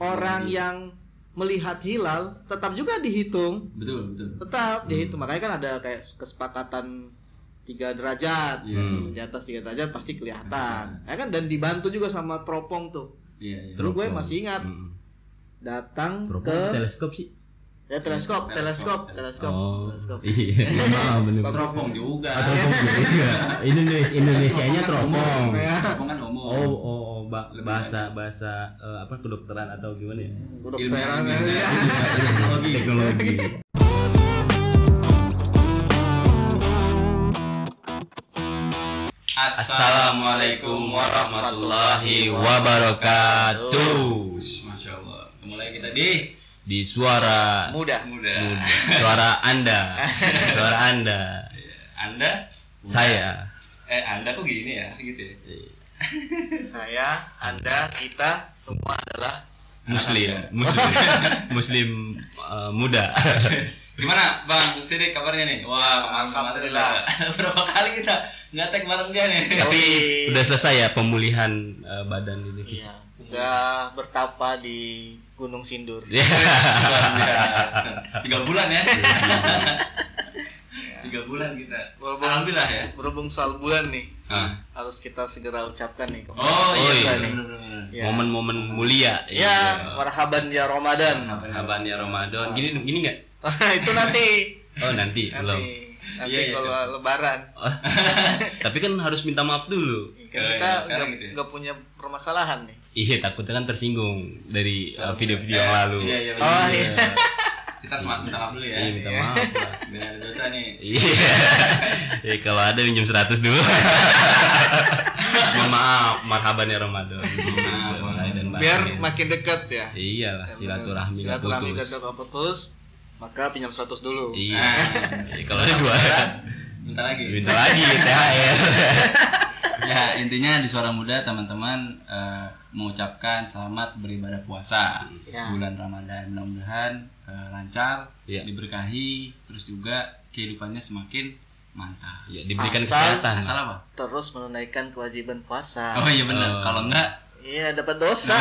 orang yang melihat hilal tetap juga dihitung. Betul. Tetap dihitung. Makanya kan ada kayak kesepakatan 3 derajat. Di atas 3 derajat pasti kelihatan. Ya kan, dan dibantu juga sama teropong tuh. Iya. Dulu gue masih ingat. Datang ke teleskop sih. ya teleskop. Oh, iya. Bener. Teropong juga. Indonesianya teropong. Teropong kan umum. Oh, bahasa apa kedokteran atau gimana ya? Kedokteran Teknologi. Assalamualaikum warahmatullahi wabarakatuh. Masya Allah. Mulai kita Di suara muda. Suara Anda. Anda? Saya. Anda kok gini ya? Segitu ya? Saya, Anda, kita semua adalah Muslim muda. Gimana Bang Sidik kabarnya nih? Wah, alhamdulillah. Berapa kali kita ngetek bareng dia nih? Tapi udah selesai ya pemulihan badan ini. Iya, udah bertapa di Gunung Sindur. Ya. 3 bulan ya. 3 bulan kita. Alhamdulillah ya. Berhubung soal bulan nih, harus kita segera ucapkan nih. Iya. Bener. Ya. Momen-momen mulia. Ya, marhaban ya Ramadan. Marhaban ya Ramadan. Gini nggak? Itu nanti. Oh nanti belum. Nanti Iya, kalau Lebaran. Oh, tapi kan harus minta maaf dulu. Kan Oh, kita iya, sekarang gitu ya? nggak punya permasalahan nih. Iya, takutnya kan tersinggung dari video-video yang lalu. Iya. Oh iya. Kita harus minta maaf dulu ya. Iya, minta maaf lah. Biar ada dosa nih. Iya. Ya, kalau ada minjem 100 dulu. Mohon maaf, marhaban ya Ramadan. Biar makin dekat ya. Iyalah, silaturahmi nggak putus. nggak putus, maka pinjam 100 dulu. Iya. Kalau ada dua, Minta lagi. minta lagi THR. Ya, intinya di Suara Muda teman-teman mengucapkan selamat beribadah puasa Ya. bulan Ramadan. Mudah-mudahan lancar, Ya. diberkahi, terus juga kehidupannya semakin mantap. Ya, diberikan Asal- kesehatan. Asal apa? Terus menunaikan kewajiban puasa. Oh iya benar. Kalau enggak Iya, dapat dosa.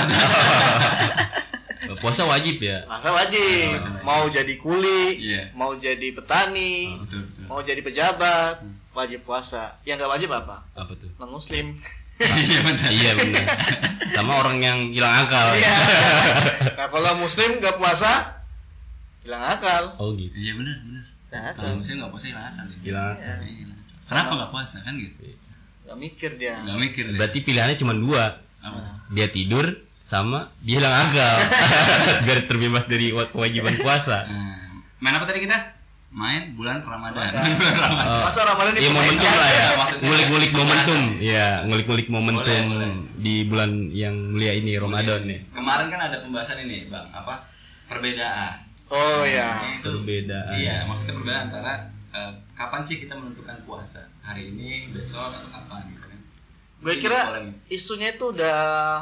Puasa wajib ya. Masa wajib. Mau jadi kuli, Iya. mau jadi petani, betul. mau jadi pejabat, wajib puasa. Yang nggak wajib apa? Apa tuh? Non Muslim. Iya benar. Iya benar. Sama orang yang hilang akal. Iya. Nah, kalau Muslim nggak puasa, hilang akal. Oh gitu. Iya benar. Hilang akal. Kalau misalnya nggak puasa hilang akal ya. Hilang akal. Iya. Kenapa nggak puasa kan gitu? Nggak mikir dia. Nggak mikir deh. Berarti pilihannya cuma 2. Apa? Dia tidur sama dia hilang akal. Biar terbebas dari kewajiban puasa. Main apa tadi kita? Main bulan Ramadan. Masa Ramadan Iya, momentum dipermainkan? lah ya. Maksudnya Ngulik-ngulik momentum. puasa. Iya, ngulik-ngulik momentum Boleh. di bulan yang mulia ini Ramadan nih. Kemarin kan ada pembahasan ini, Bang, apa? Perbedaan. Oh ya. Itu Perbedaan. Iya, maksudnya perbedaan antara kapan sih kita menentukan puasa? Hari ini, besok atau kapan gitu kan. Gue Ini kira polemik. isunya itu udah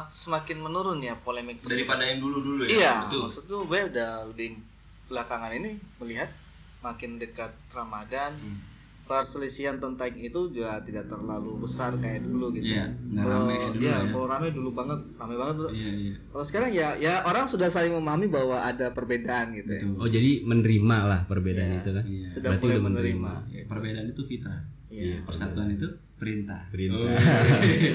semakin menurun ya, polemik tersebut. Daripada yang dulu-dulu ya. Iya, Betul. maksud gue udah lebih belakangan ini melihat makin dekat Ramadan, perselisihan tentang itu juga tidak terlalu besar kayak dulu gitu. Iya, nggak Kalau rame kayak dulu ya. kalau rame dulu banget, rame banget dulu. Iya. Kalau sekarang ya orang sudah saling memahami bahwa ada perbedaan gitu ya. Oh, jadi menerima lah perbedaan Iya. itu kan. Iya. Sudah Berarti mulai udah menerima. Gitu. Perbedaan itu fitrah. Iya. Persatuan itu perintah. Perintah.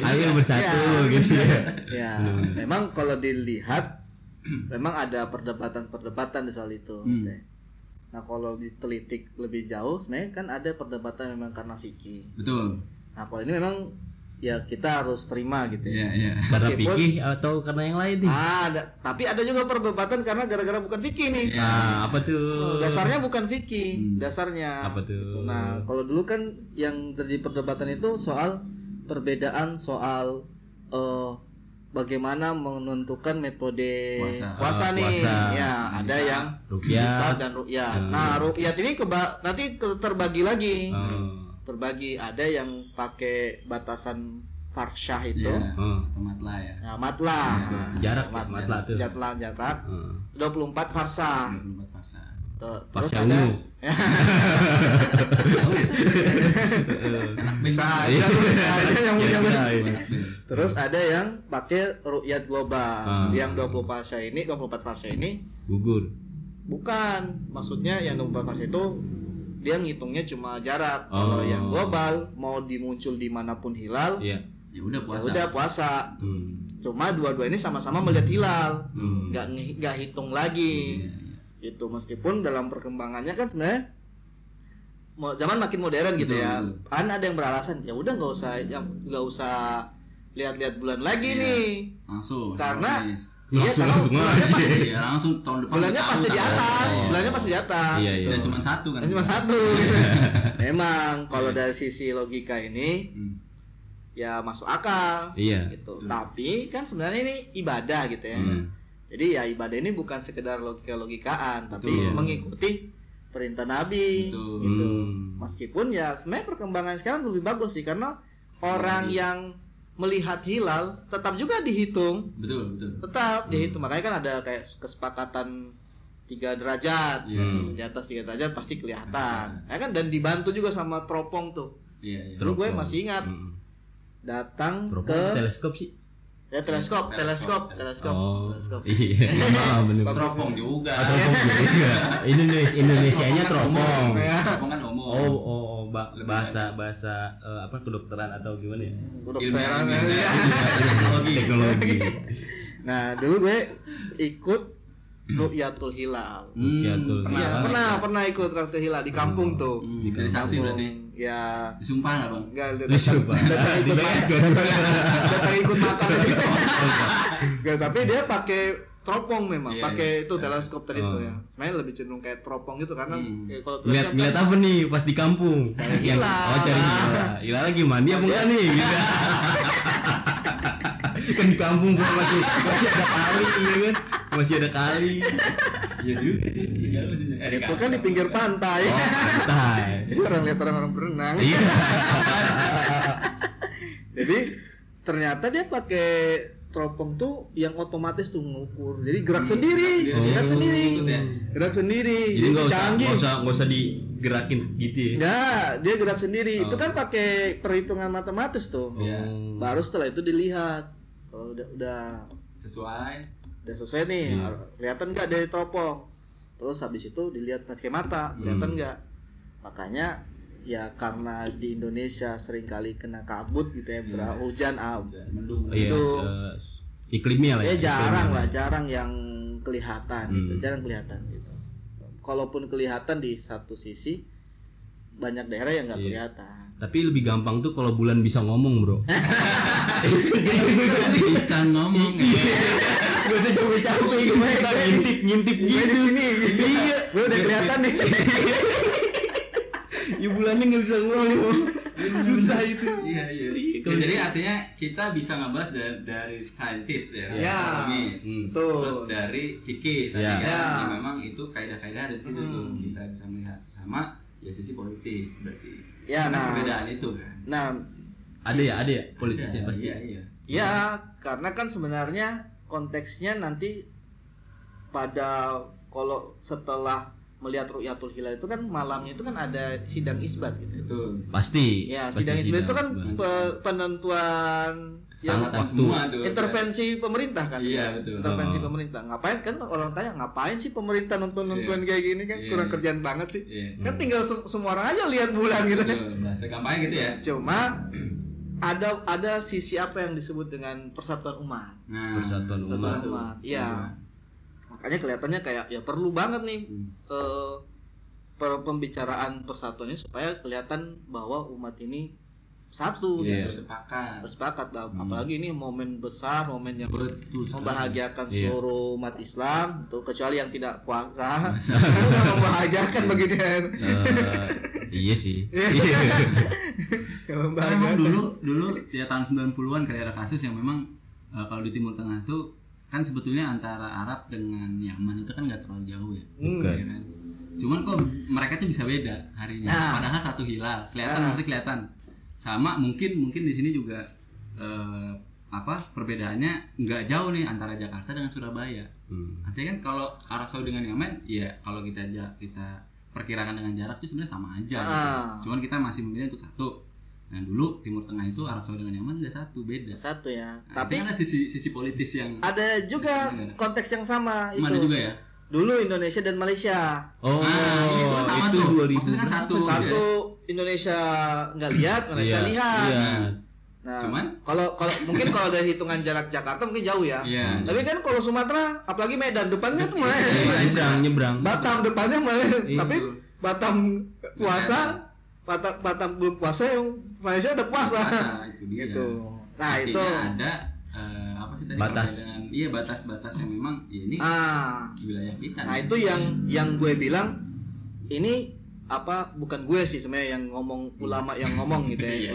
Ayo bersatu Iya. gitu ya. Ya, memang kalau dilihat memang ada perdebatan di soal itu. gitu ya. Nah, kalau ditelitik lebih jauh sebenarnya kan ada perdebatan memang karena fikih. Betul. Nah, kalau ini memang ya kita harus terima gitu ya. Iya. Karena Meskipun- fikih atau karena yang lain nih? Tapi ada juga perdebatan karena gara-gara bukan fikih nih. Nah, apa tuh? Dasarnya bukan fikih, dasarnya. Apa tuh? Gitu. Nah, kalau dulu kan yang terjadi perdebatan itu soal perbedaan soal bagaimana menentukan metode puasa nih. Puasa. Ya, ada yang Ruqyah. hisab dan ruqyah. Nah, ruqyah ini nanti terbagi lagi. Oh. Terbagi, ada yang pakai batasan farsyah itu. Iya. Oh. Matlah ya. Nah, matlah. Jarak, matlah tuh. Jarak Oh. 24 farsah. 24 farsa. Terus Pas ada ungu. bisa aja yang punya Iya, benar. iya. Terus ada yang pakai ru'yat global. Ah. Yang 24 fase ini Gugur. bukan. Maksudnya yang 24 fase itu dia ngitungnya cuma jarak. Oh. Kalau yang global mau dimuncul dimanapun hilal, Iya. Ya udah ya puasa. udah puasa. Cuma dua-dua ini sama-sama melihat hilal, nggak hitung lagi. Itu meskipun dalam perkembangannya kan sebenarnya zaman makin modern gitu ya. Kan ada yang beralasan ya udah nggak usah lihat-lihat bulan lagi nih. Langsung. Karena habis. iya karena Langsung bulannya aja. pasti, Iya, langsung tahun depan. bulannya kita pasti tahu di tanggal atas, berapa. bulannya pasti di atas. Iya, iya. Dan cuma satu kan. Dan cuma satu. Memang kalau dari sisi logika ini ya masuk akal. Iya. Gitu. Tapi kan sebenarnya ini ibadah gitu ya. Jadi ya ibadah ini bukan sekedar logika-logikaan, tapi Betul. mengikuti perintah Nabi. Betul. Gitu. Meskipun ya sebenarnya perkembangan sekarang lebih bagus sih karena orang yang melihat hilal tetap juga dihitung, Betul. tetap dihitung. Makanya kan ada kayak kesepakatan 3 derajat. Iya. Di atas 3 derajat pasti kelihatan. Ya kan dan dibantu juga sama teropong tuh. Iya. Dulu gue masih ingat datang Teropong ke teleskop sih. ya teleskop. Oh. Teleskop. Iya. Bener. Teropong juga. Indonesianya teropong. Teropong kan umum. Bahasa apa kedokteran atau gimana ya? Kedokteran. Teknologi. Nah, dulu gue ikut Ru'yatul Hilal. Pernah ikut Ru'yatul Hilal di kampung tuh. Dari saksi berarti. Ya, Disumpah nggak bang? enggak Disumpah. datang ikut makan aja. Enggak, tapi dia pakai teropong memang, Iya, pakai iya. itu teleskop tadi tuh ya. Sebenarnya lebih cenderung kayak teropong gitu karena ya, kalau Lihat teleskop kan apa nih pas di kampung? hilal. Cari hilal. Hilal lagi mandi apa enggak nih? Gitu. Kan di kampung gua masih ada kali ya kan? Masih ada kali. Iya juga sih. itu kan di pinggir pantai. Santai. Jadi orang lihat orang berenang. Iya. Jadi ternyata dia pakai teropong tuh yang otomatis tuh ngukur. Jadi gerak sendiri, gerak sendiri. Gerak sendiri. Jadi enggak canggih. usah digerakin gitu ya. Enggak, dia gerak sendiri. Itu kan pakai perhitungan matematis tuh. Iya. Baru setelah itu dilihat. Kalau udah sesuai nih, kelihatan nggak dari teropong. Terus habis itu dilihat pakai mata, kelihatan nggak. Makanya ya karena di Indonesia seringkali kena kabut gitu ya, hujan, Mendung. Iya. Iklimnya lah ya ya. jarang yang kelihatan gitu, jarang kelihatan gitu. Kalaupun kelihatan di satu sisi, banyak daerah yang nggak kelihatan. Tapi lebih gampang tuh kalau bulan bisa ngomong, Bro. Bisa ngomong. Gak usah capek-capek gimana, ngintip gue di sini. Iya, gue udah kelihatan nih. Ya bulannya nggak bisa ngomong. Susah itu. Iya. Ya, jadi artinya kita bisa ngebahas dari saintis ya, ekonomis, terus dari fikih tadi kan, yang memang itu kaidah-kaidah ada di situ tuh kita bisa melihat sama ya sisi politis berarti. Ya, nah, perbedaan itu kan. Nah, ada ya politisnya pasti. Iya. ya karena kan sebenarnya konteksnya nanti pada kalau setelah melihat Ru'yatul Hilal itu kan malamnya itu kan ada sidang isbat gitu. Betul. Pasti. Ya, sidang isbat itu kan penentuan yang Kesepakatan semua tuh. intervensi pemerintah kan. Iya, betul. Intervensi pemerintah. Ngapain kan orang tanya ngapain sih pemerintah nonton kayak gini kan kurang kerjaan banget sih. Iya. Kan tinggal semua orang aja lihat bulan gitu kan. Betul. Bahasa gampangnya gitu ya. Cuma ada sisi apa yang disebut dengan persatuan umat. Nah, Persatuan Umat. Iya. Makanya kelihatannya kayak ya perlu banget nih pembicaraan persatuannya supaya kelihatan bahwa umat ini satu gitu. Bersepakat lah. Apalagi ini momen besar, momen yang membahagiakan seluruh umat Islam tuh, kecuali yang tidak puasa. Membahagiakan beginian. Iya sih. Memang dulu ya tahun 90-an kayak ada kasus yang memang kalau di Timur Tengah tuh kan sebetulnya antara Arab dengan Yaman itu kan nggak terlalu jauh ya. Ya kan? Cuman kok mereka tuh bisa beda harinya. Padahal satu hilal, kelihatan. Sama mungkin di sini juga perbedaannya nggak jauh nih antara Jakarta dengan Surabaya. Artinya kan kalau Arab Saudi dengan Yaman, ya kalau kita perkirakan dengan jarak itu sebenarnya sama aja. Gitu. Cuman kita masih memilih untuk satu. Nah dulu Timur Tengah itu Arab Saudi dengan Yaman udah beda. Satu ya. Nah, tapi ada sisi politis yang ada juga konteks yang sama itu. Mana juga ya? Dulu Indonesia dan Malaysia. Itu 2000 kan satu Indonesia nggak lihat, Malaysia lihat. Nah, cuman kalau mungkin kalau dari hitungan jarak Jakarta mungkin jauh ya. Tapi kan kalau Sumatera, apalagi Medan depannya tuh nyebrang. Batam depannya tapi Batam puasa, Batam belum puasa, yang Malaysia udah puasa. Gitu. Nah, itu ada apa sih tadi batas. Batas-batas yang memang ini wilayah kita. Nah, itu yang gue bilang ini bukan gue sih sebenarnya yang ngomong, ulama yang ngomong gitu ya.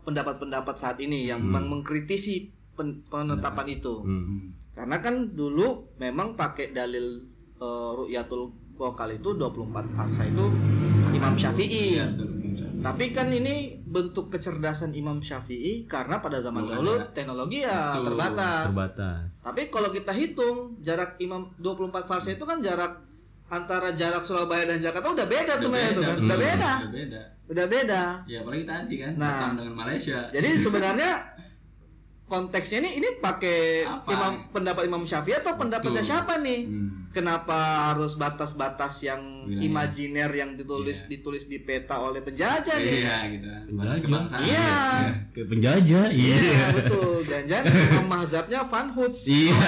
Pendapat-pendapat saat ini yang mengkritisi penetapan itu. Karena kan dulu memang pakai dalil ru'yatul lokal itu 24 farsa itu Imam Syafi'i. Tapi kan ini bentuk kecerdasan Imam Syafi'i karena pada zaman dahulu teknologi terbatas. Tapi kalau kita hitung jarak Imam 24 farsa itu kan jarak antara jarak Surabaya dan Jakarta udah beda tuh itu kan. Udah beda. Ya apalagi tadi kan Batam dengan Malaysia. Jadi sebenarnya konteksnya ini pakai pendapat Imam Syafi'i atau pendapatnya siapa nih? Kenapa harus batas-batas yang imajiner yang ditulis di peta oleh penjajah nih? Iya gitu. Penjajah. Iya. Ke penjajah. Iya betul. Jangan mazhabnya Van Hoots. Iya.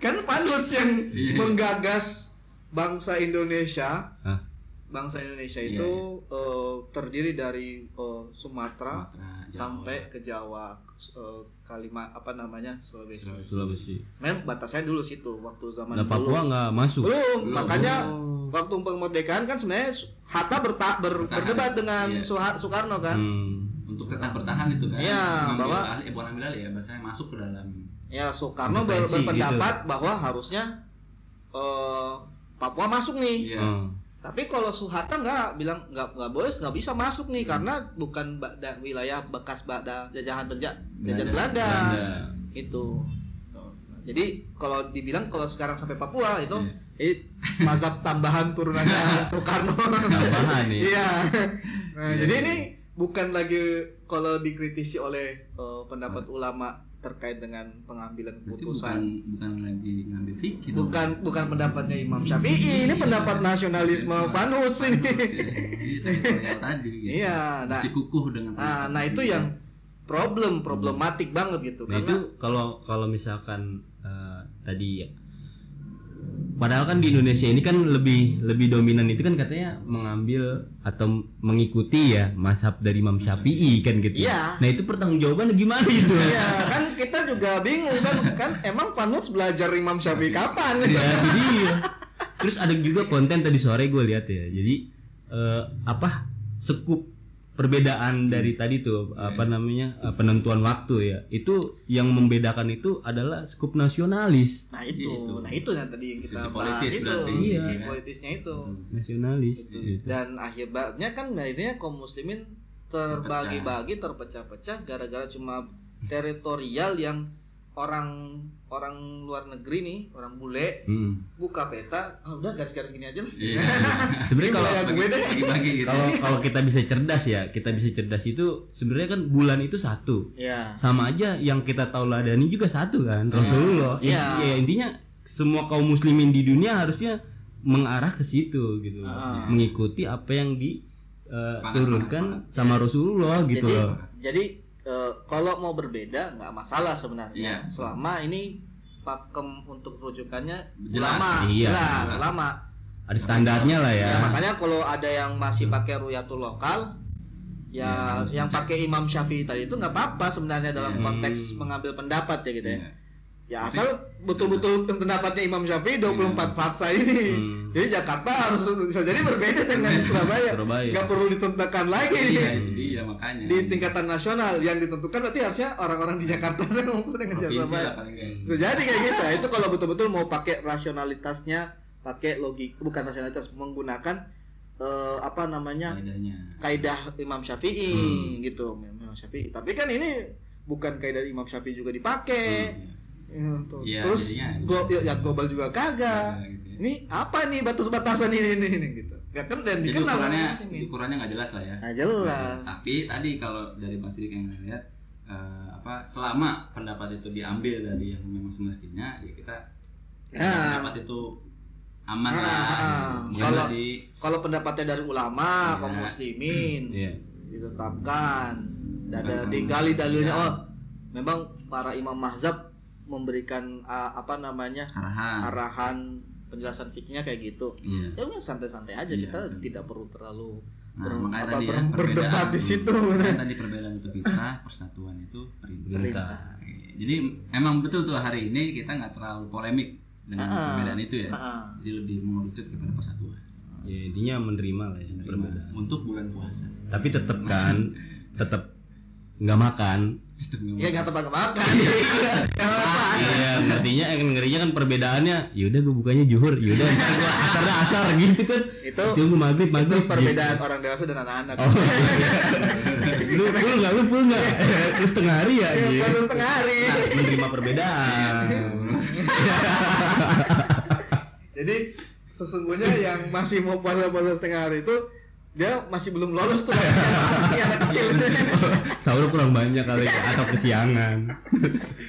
Kan Van Hoots yang menggagas bangsa Indonesia. Bangsa Indonesia itu terdiri dari Sumatera sampai ke Jawa, Sulawesi. Sebenarnya batasnya dulu situ waktu zaman dulu. Papua nggak masuk. Belum. Makanya waktu kemerdekaan kan sebenarnya Hatta berdebat dengan Soekarno kan. Untuk tetap bertahan itu kan. Iya, bahwa ambil alih ya bahasanya masuk ke dalam. Ya Soekarno berpendapat gitu, bahwa harusnya Papua masuk nih. Tapi kalau Soeharto bilang nggak boleh, nggak bisa masuk nih karena bukan wilayah bekas jajahan Belanda. Itu. Jadi kalau dibilang kalau sekarang sampai Papua itu mazhab tambahan turunannya Soekarno. Tambahan nih. Iya. Jadi ini bukan lagi kalau dikritisi oleh pendapat ulama terkait dengan pengambilan keputusan. Bukan lagi ngambil fikih. Bukan pendapatnya Imam Syafi'i, ini pendapat nasionalisme Van Hoots ini. Iya, nah, kukuh dengan nah itu yang problematik banget gitu. Nah, karena itu kalau misalkan tadi padahal kan di Indonesia ini kan lebih dominan itu kan katanya mengambil atau mengikuti ya mazhab dari Imam Syafi'i kan gitu. Iya. Nah itu pertanggungjawaban gimana itu? Iya kan kita juga bingung kan emang Van Hoots belajar Imam Syafi'i kapan? Ya itu dia. Terus ada juga konten tadi sore gue lihat ya. Jadi sekup perbedaan dari tadi tuh penentuan waktu ya, itu yang membedakan itu adalah skup nasionalis. Nah itu yang tadi yang kita bahas itu sisi politisnya itu nasionalis itu. Dan akibatnya kan akhirnya kaum muslimin terbagi-bagi, terpecah-pecah gara-gara cuma teritorial yang orang luar negeri nih, orang bule buka peta, udah garis-garis gini aja lah. Sebenarnya kalau kita bisa cerdas itu sebenarnya kan bulan itu satu. Sama aja yang kita tauladani juga satu kan, Rasulullah. Ya intinya semua kaum muslimin di dunia harusnya mengarah ke situ gitu. Mengikuti apa yang diturunkan sama Rasulullah gitu loh. Jadi kalau mau berbeda nggak masalah sebenarnya, selama ini pakem untuk rujukannya ulama, ulama ada standarnya lah ya. Makanya kalau ada yang masih pakai ru'yatul lokal, yang pakai Imam Syafi'i tadi itu nggak apa-apa sebenarnya dalam konteks mengambil pendapat ya gitu ya. Ya asal betul-betul pendapatnya Imam Syafi'i 24 farsa ini. Jadi Jakarta harus bisa jadi berbeda dengan Surabaya. Gak perlu ditentukan lagi Iya, makanya. Di tingkatan nasional yang ditentukan berarti harusnya orang-orang di Jakarta ngumpul dengan Surabaya. Bisa jadi kayak gitu. Itu kalau betul-betul mau pakai rasionalitasnya, pakai logik, bukan rasionalitas, menggunakan kaidah Imam Syafi'i gitu. Imam Syafi'i. Tapi kan ini bukan kaidah Imam Syafi'i juga dipakai. Terus global juga kagak. Gitu. Ini apa nih batas-batasan ini gitu. Gak kan dan dikenal ukurannya nggak jelas lah ya. Nggak jelas. Tapi tadi kalau dari Mas Sidik yang lihat selama pendapat itu diambil dari yang memang semestinya ya kita pendapat itu aman lah. Kalau pendapatnya dari ulama kaum muslimin ditetapkan ada digali dalilnya memang para imam mazhab memberikan arahan penjelasan fikihnya kayak gitu. Ya udah santai-santai aja kita tidak perlu terlalu berdebat di situ. Tadi perbedaan itu fitrah, persatuan itu perintah. Jadi emang betul tuh hari ini kita nggak terlalu polemik dengan perbedaan itu ya. Jadi lebih mengerucut kepada persatuan. Ya intinya menerima lah ya perbedaan. Untuk bulan puasa. Tapi tetap nggak makan. Ya nggak tepat makan. Iya, artinya ngerinya kan perbedaannya. Yaudah gue bukanya zuhur, yaudah asarnya asar gitu kan. Itu maghrib. Itu perbedaan orang dewasa dan anak-anak. Lu full nggak? Terus setengah hari ya? Terus setengah hari. Menerima perbedaan. Jadi sesungguhnya yang masih mau puasa setengah hari itu dia masih belum lolos tuh masih anak kecil. Sahur kurang banyak kali atau kesiangan.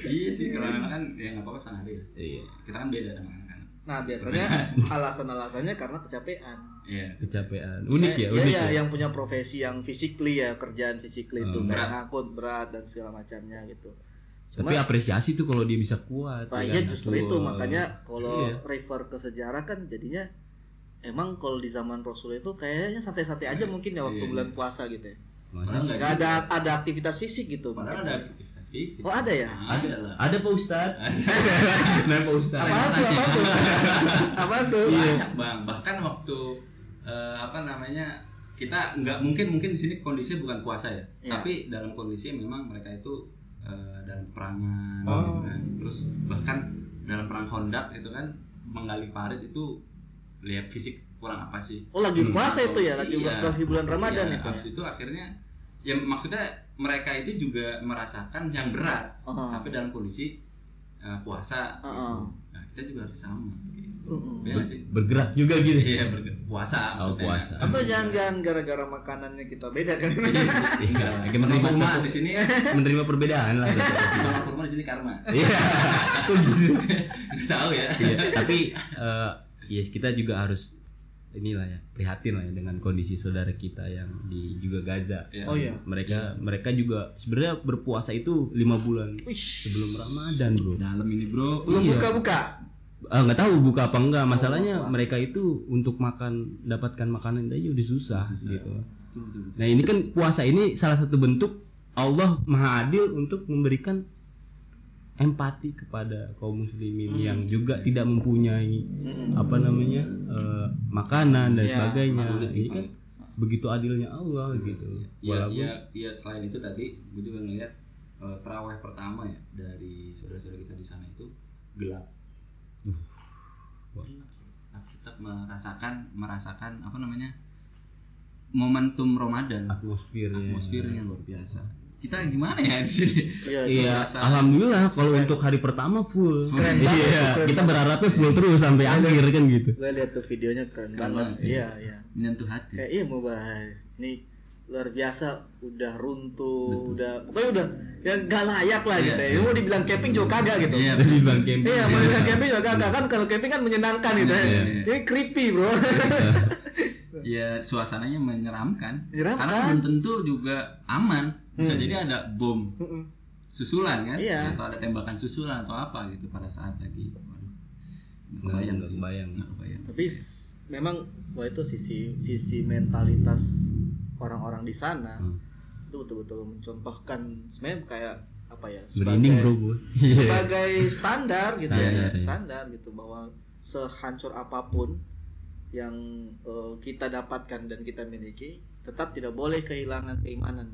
Iya sih kalau anak kan ya nggak apa-apa setengah hari. Iya. Kita kan beda dengan anak-anak. Nah biasanya alasannya karena kecapean. Iya. Kecapean. Unik ya. Yang punya profesi yang physically ya kerjaan physically itu kayak ngangkut berat dan segala macamnya gitu. Tapi apresiasi tuh kalau dia bisa kuat. Iya justru itu makanya kalau refer ke sejarah kan jadinya emang kalau di zaman Rasul itu kayaknya santai-santai aja mungkin ya waktu bulan puasa gitu ya. Gak ada aktivitas fisik gitu. Padahal ada aktivitas fisik. Oh ada ya? Ada Pak Ustadz. Nah Pak Ustadz. Apa tuh? Banyak bang. Bahkan waktu kita nggak mungkin di sini kondisinya bukan puasa ya. Tapi dalam kondisi memang mereka itu dalam perangan. Gitu kan. Terus bahkan dalam perang Khandaq itu kan menggali parit itu lihat fisik kurang apa sih? Lagi puasa itu ya, lagi bulan Ramadan itu. Habis itu akhirnya ya maksudnya mereka itu juga merasakan yang berat, tapi dalam kondisi puasa. Gitu. Nah, kita juga harus sama. Gitu. Sih. Bergerak juga gitu. Iya, puasa. Puasa. Atau jangan gara-gara makanannya kita beda kan? Iya, menerima di sini menerima perbedaan lah. Sama kurma di sini karma. Iya. Itu gitu. Tahu ya. Tapi kita juga harus inilah ya prihatin lah ya dengan kondisi saudara kita yang di juga Gaza. Oh iya. Mereka juga sebenarnya berpuasa itu 5 bulan sebelum Ramadan bro. Dalam ini bro. Belum buka-buka. Nggak tahu buka apa enggak. Masalahnya mereka itu untuk dapatkan makanan aja udah susah. Gitu. Nah ini kan puasa ini salah satu bentuk Allah Maha Adil untuk memberikan empati kepada kaum muslimin yang juga tidak mempunyai makanan dan sebagainya. Ini kan begitu adilnya Allah gitu. Ya selain itu tadi gue juga ngeliat tarawih pertama ya dari saudara-saudara kita di sana itu gelap. Tapi tetap merasakan momentum Ramadan. Atmosfernya luar biasa. Kita gimana ya di sini? Iya, alhamdulillah kalau untuk hari pertama full. Keren banget. Kita berharapnya full terus sampai akhir kan gitu. Gue lihat tuh videonya keren banget. Iya. Menyentuh hati. Kayak mau bahas. Ini luar biasa, udah runtuh, pokoknya udah yang gak layak lah gitu ya. Mau dibilang camping juga kagak gitu. Iya, dibilang camping. Iya, mau dibilang camping juga kagak kan kalau camping kan menyenangkan gitu ya. Ini creepy, bro. Ya, suasananya menyeramkan. Karena belum tentu juga aman. Bisa jadi ada bom susulan kan, atau ada tembakan susulan atau apa gitu pada saat lagi. Waduh, kebayang. Tapi memang itu sisi mentalitas orang-orang di sana itu betul-betul mencontohkan sebenarnya kayak apa ya? Sebagai standar gitu standar gitu bahwa sehancur apapun yang kita dapatkan dan kita miliki tetap tidak boleh kehilangan keimanan.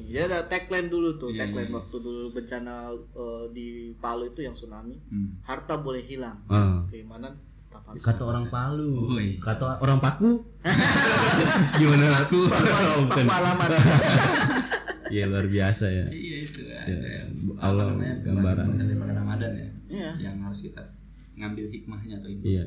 Ya ada tagline dulu tuh, tagline waktu dulu bencana di Palu itu yang tsunami. Harta boleh hilang, keimanan tetap harus. Kata orang Palu, kata orang Paku. Gimana aku? Paku alamat. Iya luar biasa ya. Iya itu ya. Allah gambaran daripada Ramadan ya. Iya. Yang harus kita ngambil hikmahnya atau itu. Iya.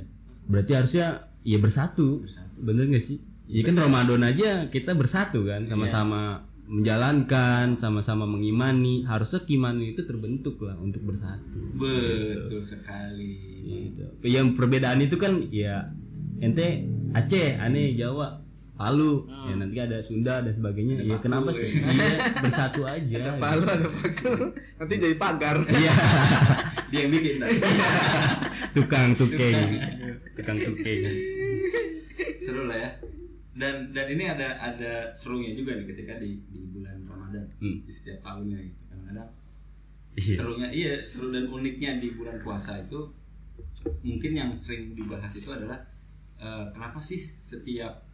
Berarti harusnya ya bersatu. Bener nggak sih? Iya kan Ramadan aja kita bersatu kan, sama-sama menjalankan, sama-sama mengimani. Harusnya keimanan itu terbentuk lah untuk bersatu. Betul sekali. Gitu. Yang perbedaan itu kan ya ente Aceh, aneh Jawa, Palu, ya nanti ada Sunda dan sebagainya. Ya kenapa sih? Iya, bersatu aja. Ada Palu, ada Palu. Nanti jadi pagar. Iya. Dia yang bikin. Tukang tukeng. Seru lah ya. Dan ini ada serunya juga nih ketika di bulan Ramadan. Di setiap tahunnya gitu. Kadang-kadang serunya seru dan uniknya di bulan puasa itu mungkin yang sering dibahas itu adalah kenapa sih setiap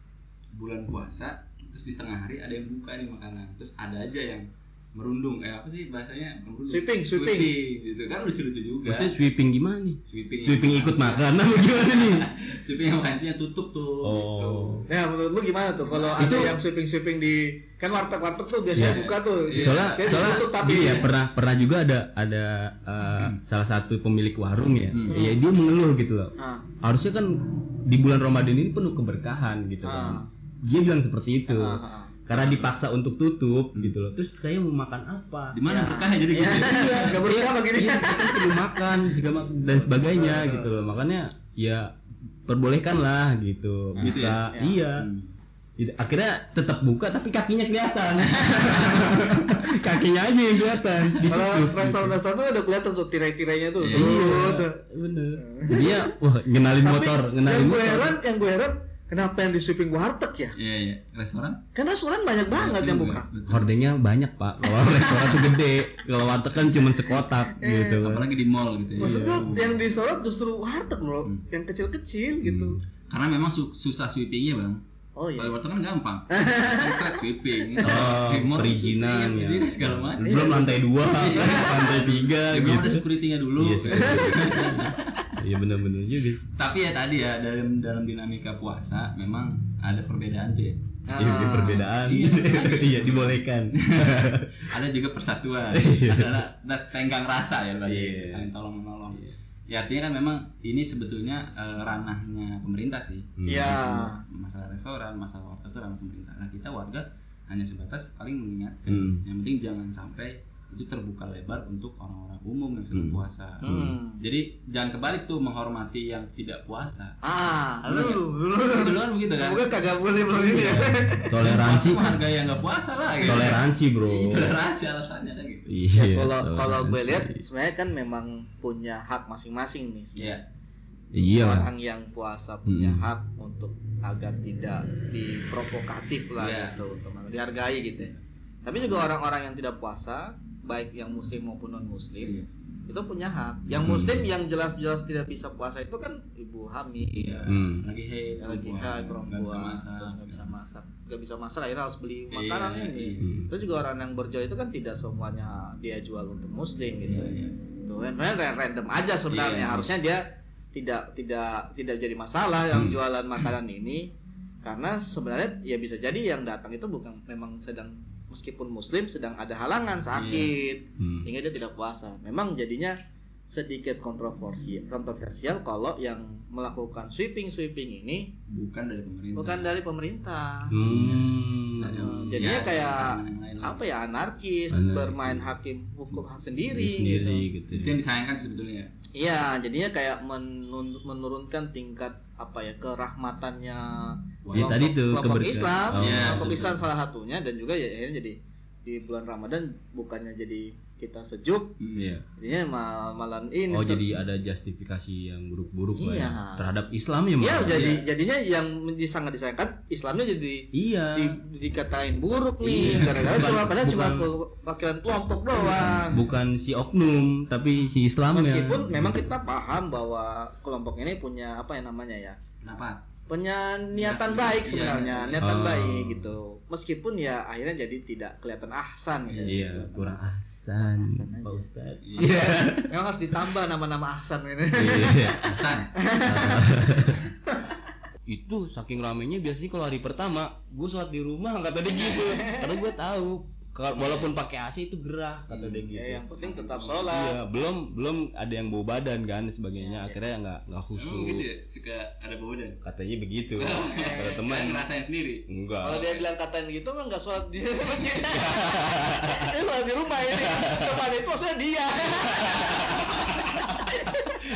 bulan puasa terus di tengah hari ada yang buka nih makanan, terus ada aja yang merundung apa sih bahasanya, sweeping gitu kan, lucu-lucu juga. Maksudnya sweeping gimana nih? Sweeping ikut makan apa gimana nih? Sweeping yang makanannya tutup tuh. Gitu. Ya menurut lu gimana tuh kalau ada yang sweeping di kan warteg tuh biasanya buka tuh. Soalnya tutup, tapi ya pernah juga ada salah satu pemilik warung ya. Ya dia mengeluh gitu loh. Harusnya kan di bulan Ramadan ini penuh keberkahan gitu kan. Dia bilang seperti itu. Karena dipaksa untuk tutup gitu loh. Terus saya mau makan apa? Di mana berkahnya jadi gitu. Enggak berkah begini. Iya, kita perlu makan dan sebagainya gitu loh. Makanya ya perbolehkanlah gitu. Buka. Iya. Akhirnya tetap buka tapi kakinya kelihatan. Kakinya aja yang kelihatan. Kalau restoran-restoran tuh udah kelihatan tuh tirai-tirainya tuh. Iya. Bener. Dia ngenalin motor. Yang gue heran kenapa yang di sweeping warteg ya? Iya. Restoran? Kan restoran banyak banget yang buka. Hordengnya banyak pak. Kalau restoran tuh gede. Kalau warteg kan cuma sekotak gitu. Apalagi di mall gitu. Maksudnya yang di Solo justru warteg loh, yang kecil-kecil gitu. Karena memang susah sweepingnya bang. Oh iya. Kalau warteg kan gampang. Susah sweeping. Perizinan ya. Segala macam. Belum lantai 2, lantai 3 gitu. Belum ada security-nya dulu. Iya benar-benar juga. Tapi ya tadi ya dalam dinamika puasa memang ada perbedaan tuh ya. Iya perbedaan. Iya dibolehkan. Ada juga persatuan. Adalah tenggang rasa ya bahasa saling tolong menolong. Ya artinya kan memang ini sebetulnya ranahnya pemerintah sih. Iya. Masalah restoran, masalah warteg itu ranah pemerintah. Nah kita warga hanya sebatas paling mengingatkan. Yang penting jangan sampai itu terbuka lebar untuk orang-orang umum yang sedang puasa. Jadi jangan kebalik tuh menghormati yang tidak puasa. Dulu kan begitu kan. Semoga kagak boleh belum ini ya. Toleransi harga yang nggak puasa lah. Gitu. Toleransi bro. Toleransi alasannya kan gitu. Iya. Kalau gue lihat sebenarnya kan memang punya hak masing-masing nih. Iya. Orang yang puasa punya hak untuk agar tidak diprovokatif lah gitu, teman dihargai gitu. Tapi juga orang-orang yang tidak puasa, baik yang muslim maupun non muslim, itu punya hak. Yang muslim yang jelas-jelas tidak bisa puasa itu kan ibu hamil, lagi haid perempuan, nggak bisa masak, akhirnya harus beli makanan ini. Terus juga orang yang berjual itu kan tidak semuanya dia jual untuk muslim gitu. Tuh random aja sebenarnya. Harusnya dia tidak jadi masalah yang jualan makanan ini, karena sebenarnya ya bisa jadi yang datang itu bukan memang meskipun muslim sedang ada halangan sakit sehingga dia tidak puasa. Memang jadinya sedikit kontroversial kalau yang melakukan sweeping ini bukan dari pemerintah. Jadinya kayak apa ya, anarkis, bermain hakim hukum sendiri gitu. Itu yang disayangkan sebetulnya. Iya, jadinya kayak menurunkan tingkat apa ya, kerahmatannya kelompok Islam. Kelompok Islam salah satunya, dan juga ya akhirnya jadi di bulan Ramadan bukannya jadi kita sejuk, jadinya malah ini. Jadi ada justifikasi yang buruk-buruk lah ya terhadap Islam ya. Iya, jadinya yang sangat disayangkan Islamnya jadi dikatain buruk nih, gara-gara cuma perwakilan kelompok doang. Bukan si oknum, tapi si Islamnya. Meskipun memang kita paham bahwa kelompok ini punya apa yang namanya ya? Kenapa? Punya niatan baik sebenarnya, niatan baik gitu. Meskipun ya akhirnya jadi tidak kelihatan ahsan gitu. Iya, kurang ahsan Pak Ustadz. Iya. Memang harus ditambah nama-nama ahsan ini. Iya, ahsan. Itu saking ramenya biasanya kalau hari pertama gue sholat di rumah nggak tadi gitu. Karena gue tahu walaupun pakai AC itu gerah kata dia gitu. Yang penting tetap sholat. Iya, belum ada yang bau badan kan sebagainya. Akhirnya nggak khusyuk. Gitu ya? Suka ada bau badan. Katanya begitu. Kata teman. Ngerasain sendiri. Enggak. Kalau dia bilang katain gitu mah nggak sholat di masjid. Dia sholat di rumah ini. Depan itu maksudnya dia.